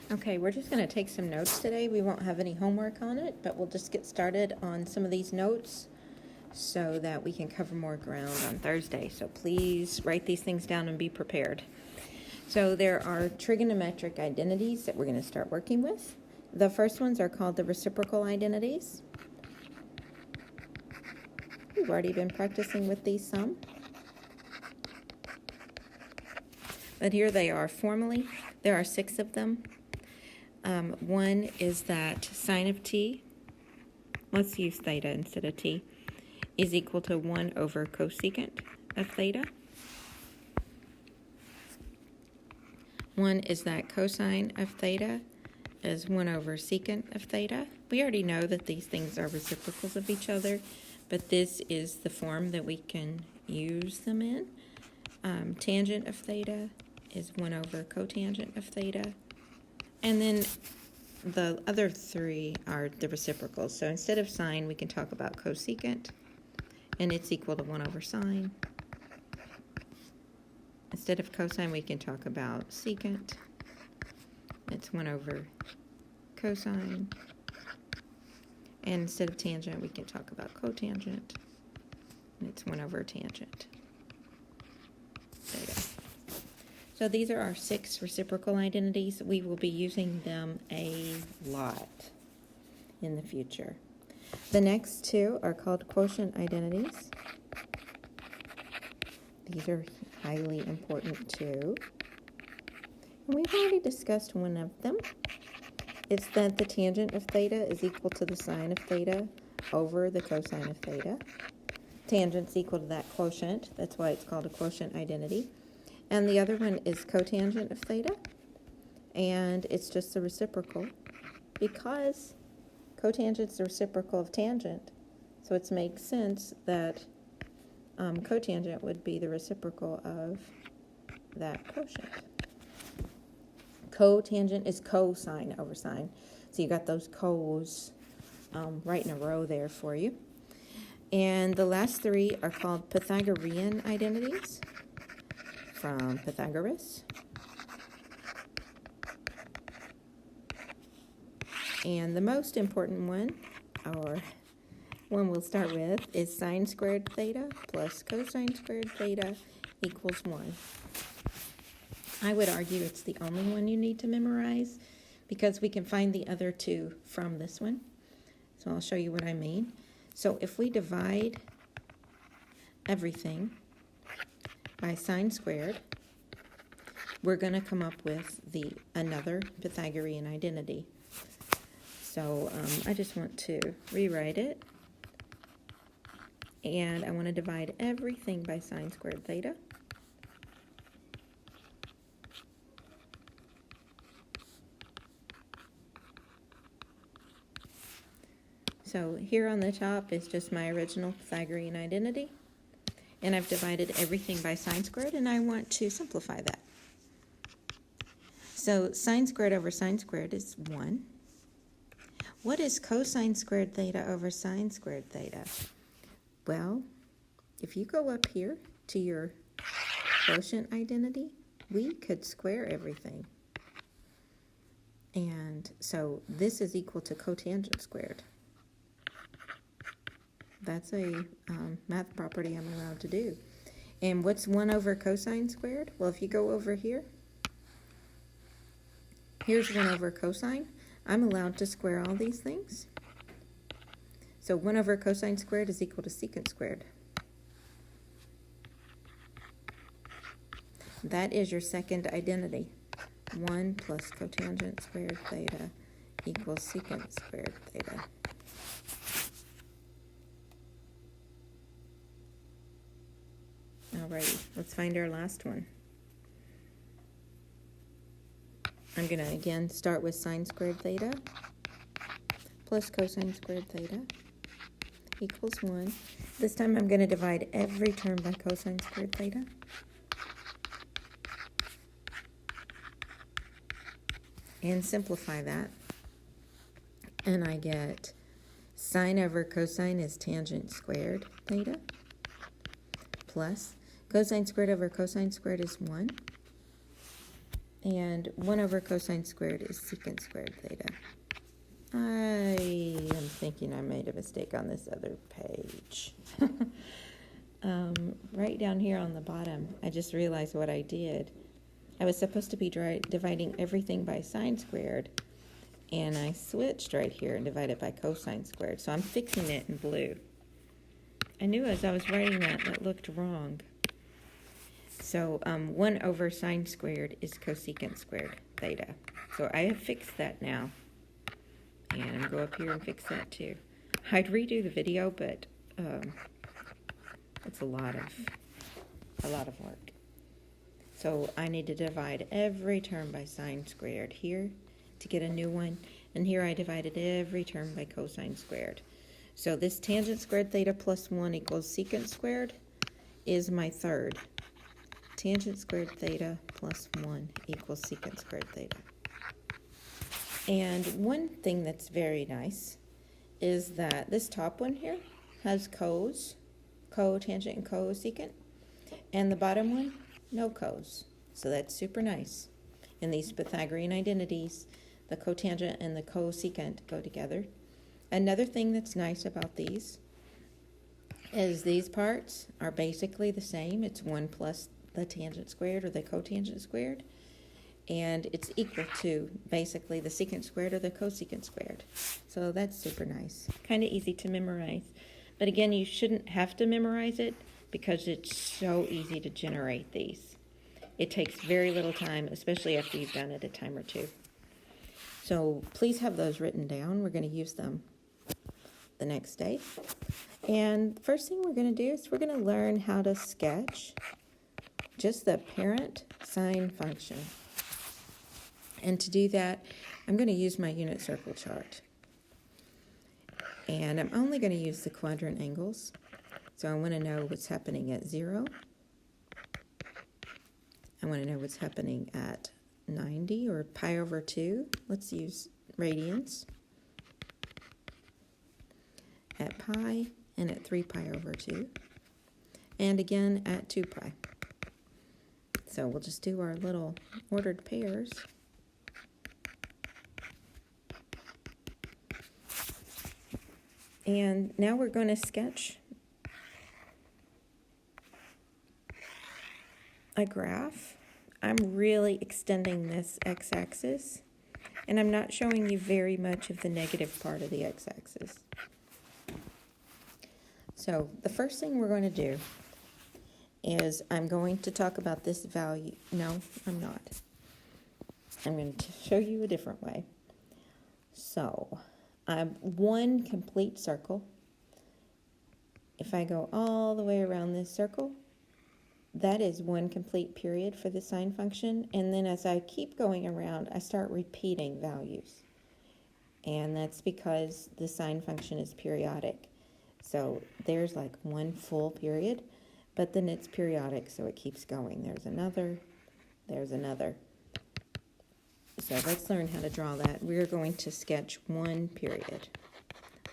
Okay, we're just going to take some notes today. We won't have any homework on it, but we'll just get started on some of these notes so that we can cover more ground on Thursday. So please write these things down and be prepared. So there are trigonometric identities that we're going to start working with. The first ones are called the reciprocal identities. We've already been practicing with these some. But here they are formally. There are 6 of them. One is that sine of t, let's use theta instead of t, is equal to 1 over cosecant of theta. One is that cosine of theta is 1 over secant of theta. We already know that these things are reciprocals of each other, but this is the form that we can use them in. Tangent of theta is 1 over cotangent of theta. And then the other 3 are the reciprocals. So instead of sine, we can talk about cosecant, and it's equal to 1 over sine. Instead of cosine, we can talk about secant. It's 1 over cosine. And instead of tangent, we can talk about cotangent. And it's 1 over tangent theta. So these are our 6 reciprocal identities. We will be using them a lot in the future. The next 2 are called quotient identities. These are highly important too. And we've already discussed one of them. It's that the tangent of theta is equal to the sine of theta over the cosine of theta. Tangent's equal to that quotient. That's why it's called a quotient identity. And the other one is cotangent of theta, and it's just the reciprocal because cotangent's the reciprocal of tangent, so it makes sense that cotangent would be the reciprocal of that quotient. Cotangent is cosine over sine, so you got those cos right in a row there for you. And the last 3 are called Pythagorean identities from Pythagoras. And the most important one, or one we'll start with, is sine squared theta plus cosine squared theta equals 1. I would argue it's the only one you need to memorize because we can find the other 2 from this one. So I'll show you what I mean. So if we divide everything by sine squared, we're going to come up with another Pythagorean identity. So I just want to rewrite it. And I want to divide everything by sine squared theta. So here on the top is just my original Pythagorean identity. And I've divided everything by sine squared, and I want to simplify that. So sine squared over sine squared is 1. What is cosine squared theta over sine squared theta? Well, if you go up here to your quotient identity, we could square everything. And so this is equal to cotangent squared. That's a math property I'm allowed to do. And what's 1 over cosine squared? Well, if you go over here, here's 1 over cosine. I'm allowed to square all these things. So 1 over cosine squared is equal to secant squared. That is your second identity. 1 plus cotangent squared theta equals secant squared theta. Alrighty, let's find our last one. I'm going to again start with sine squared theta plus cosine squared theta equals 1. This time I'm going to divide every term by cosine squared theta. And simplify that. And I get sine over cosine is tangent squared theta plus cosine squared over cosine squared is 1. And 1 over cosine squared is secant squared theta. I am thinking I made a mistake on this other page. Right down here on the bottom, I just realized what I did. I was supposed to be dividing everything by sine squared, and I switched right here and divided by cosine squared. So I'm fixing it in blue. I knew as I was writing that looked wrong. So 1 over sine squared is cosecant squared theta. So I have fixed that now. And I'm going to go up here and fix that too. I'd redo the video, but it's a lot of work. So I need to divide every term by sine squared here to get a new one. And here I divided every term by cosine squared. So this tangent squared theta plus 1 equals secant squared is my third. Tangent squared theta plus 1 equals secant squared theta. And one thing that's very nice is that this top one here has cos, cotangent and cosecant, and the bottom one, no cos. So that's super nice. In these Pythagorean identities, the cotangent and the cosecant go together. Another thing that's nice about these is these parts are basically the same. It's 1 plus the tangent squared or the cotangent squared, and it's equal to basically the secant squared or the cosecant squared. So that's super nice. Kind of easy to memorize. But again, you shouldn't have to memorize it because it's so easy to generate these. It takes very little time, especially after you've done it a time or two. So please have those written down. We're going to use them the next day. And the first thing we're going to do is we're going to learn how to sketch just the parent sine function. And to do that, I'm going to use my unit circle chart. And I'm only going to use the quadrant angles. So I want to know what's happening at 0. I want to know what's happening at 90 or pi over 2. Let's use radians. At pi and at 3 pi over 2. And again at 2 pi. So we'll just do our little ordered pairs. And now we're going to sketch a graph. I'm really extending this x-axis, and I'm not showing you very much of the negative part of the x-axis. So the first thing we're going to do is I'm going to talk about this value. No, I'm not. I'm going to show you a different way. So I'm one complete circle. If I go all the way around this circle, that is one complete period for the sine function. And then as I keep going around, I start repeating values. And that's because the sine function is periodic. So there's like one full period, but then it's periodic, so it keeps going. There's another, there's another. So let's learn how to draw that. We're going to sketch one period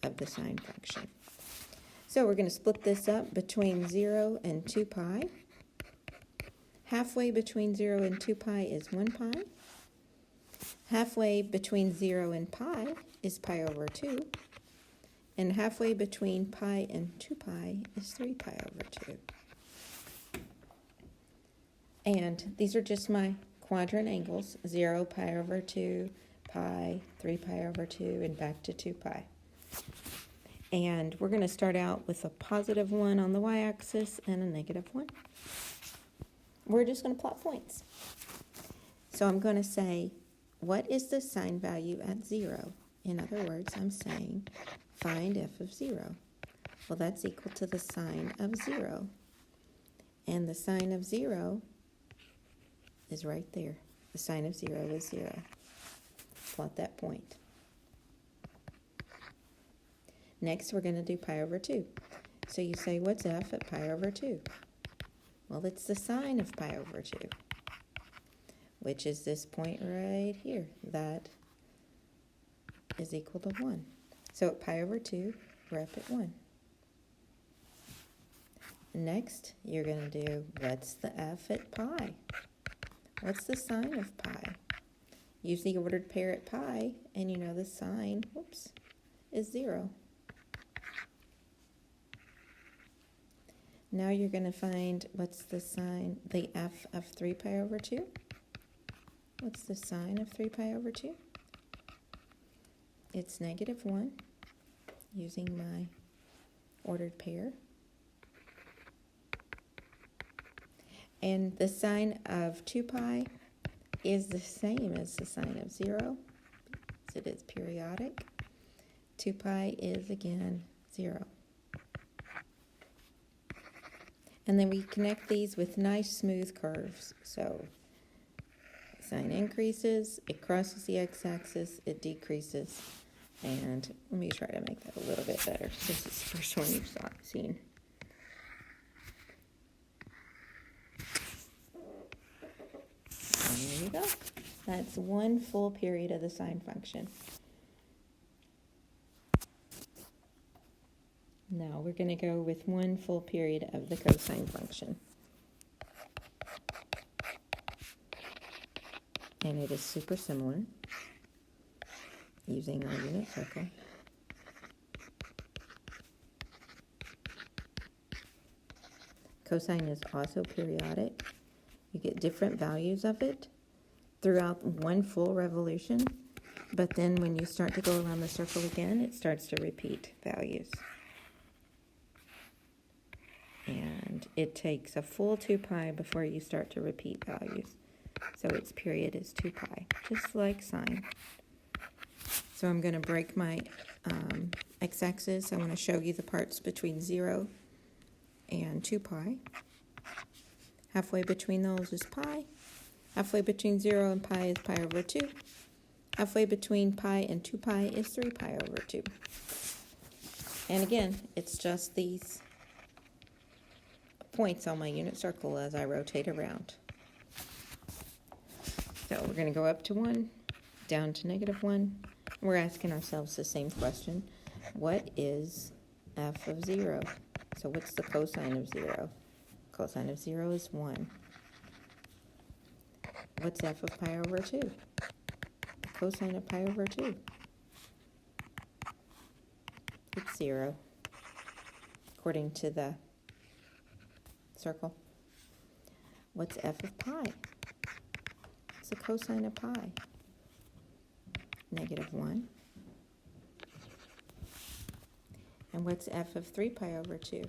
of the sine function. So we're going to split this up between 0 and 2 pi. Halfway between 0 and 2 pi is 1 pi. Halfway between 0 and pi is pi over 2. And halfway between pi and 2 pi is 3 pi over 2. And these are just my quadrant angles, 0, pi over 2, pi, 3 pi over 2, and back to 2 pi. And we're going to start out with a positive 1 on the y-axis and a negative 1. We're just going to plot points. So I'm going to say, what is the sine value at 0? In other words, I'm saying, find f of 0. Well, that's equal to the sine of 0. And the sine of 0 is right there. The sine of 0 is 0. Plot that point. Next, we're going to do pi over 2. So you say, what's f at pi over 2? Well, it's the sine of pi over 2, which is this point right here. That is equal to 1. So at pi over 2, we're up at 1. Next, you're going to do, what's the f at pi? What's the sine of pi? Use the ordered pair at pi, and you know the sine, is 0. Now you're going to find what's the sine, the f of 3 pi over 2. What's the sine of 3 pi over 2? It's -1, using my ordered pair. And the sine of 2 pi is the same as the sine of 0, as it is periodic. 2 pi is, again, 0. And then we connect these with nice smooth curves. So sine increases, it crosses the x-axis, it decreases. And let me try to make that a little bit better since it's the first one you've seen. And there you go. That's one full period of the sine function. Now we're going to go with one full period of the cosine function. And it is super similar, using our unit circle. Cosine is also periodic. You get different values of it throughout one full revolution, but then when you start to go around the circle again, it starts to repeat values. And it takes a full 2 pi before you start to repeat values. So its period is 2 pi, just like sine. So I'm going to break my x-axis. I want to show you the parts between 0 and 2 pi. Halfway between those is pi. Halfway between 0 and pi is pi over 2. Halfway between pi and 2 pi is 3 pi over 2. And again, it's just these points on my unit circle as I rotate around. So we're going to go up to 1, down to -1. We're asking ourselves the same question. What is f of 0? So what's the cosine of 0? Cosine of 0 is 1. What's f of pi over 2? The cosine of pi over 2. It's 0, according to the circle. What's f of pi? What's the cosine of pi? -1. And what's f of 3 pi over 2?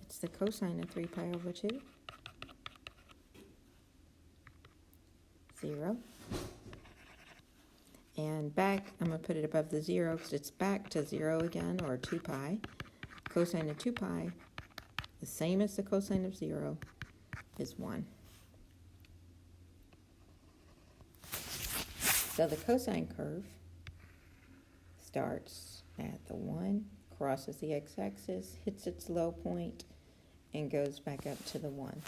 It's the cosine of 3 pi over 2. 0. And back, I'm going to put it above the 0 because it's back to 0 again, or 2 pi. Cosine of 2 pi, the same as the cosine of 0, is 1. So the cosine curve starts at the 1, crosses the x-axis, hits its low point, and goes back up to the 1.